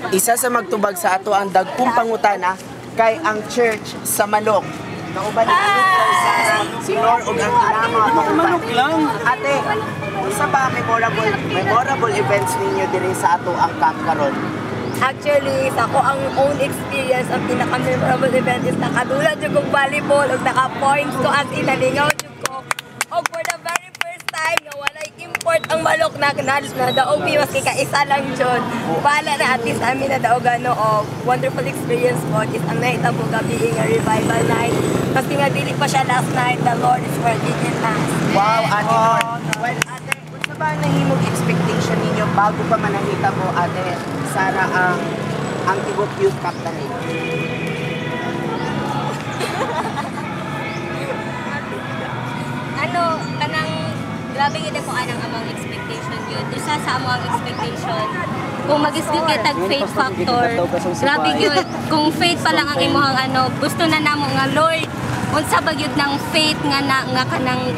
Isa sa magtubag sa ato ang dagkong pangutana kay ang church sa Malok. Nauban ni si Lord ug ang ilang mga pangutana. Ate, isa ba memorable events ninyo diri sa ato ang camp karon? Actually, sa ko ang own experience, ang pinaka-memorable event is nakadula jud kong volleyball ug naka-points ko as inalingaw jud ko. Og for the very first time na walay import ang Malok na daog mi maski ka isa lang jud. Bala na at least amin na daog ano og wonderful experience po is ang night po gabi nga revival night. Kasi nga dili pa siya last night, the Lord is working in us. Wow, ate Lord. Well, ate, unsa ba nahimong expectation ninyo bago pa manahita mo, ate Sara, ang Tibok Youth Captain ninyo? Kanang grabe gid ko anang among expectation yun. Isa sa among expectation kung mag-isgit kay tag faith factor. Grabe yun. Kung faith pa lang ang imong gusto na namo nga Lord, unsa ba gyud ng faith nga kanang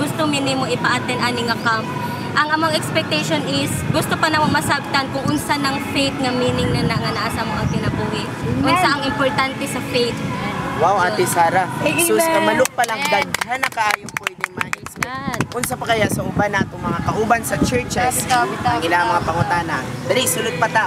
gusto minimo ipa-attend ani nga camp. Ang among expectation is gusto pa namo masabtan kung unsa ng faith nga meaning na nga naa sa mo ang kinabuhi. Unsa ang importante sa faith. Wow, ate Sara. Sus, Malok pa lang daghan na kaayong pwede ma-expect. Unsa pa kaya sa uban nato mga kauban sa churches ang ilang mga pangutana. Dali, sulod pa ta.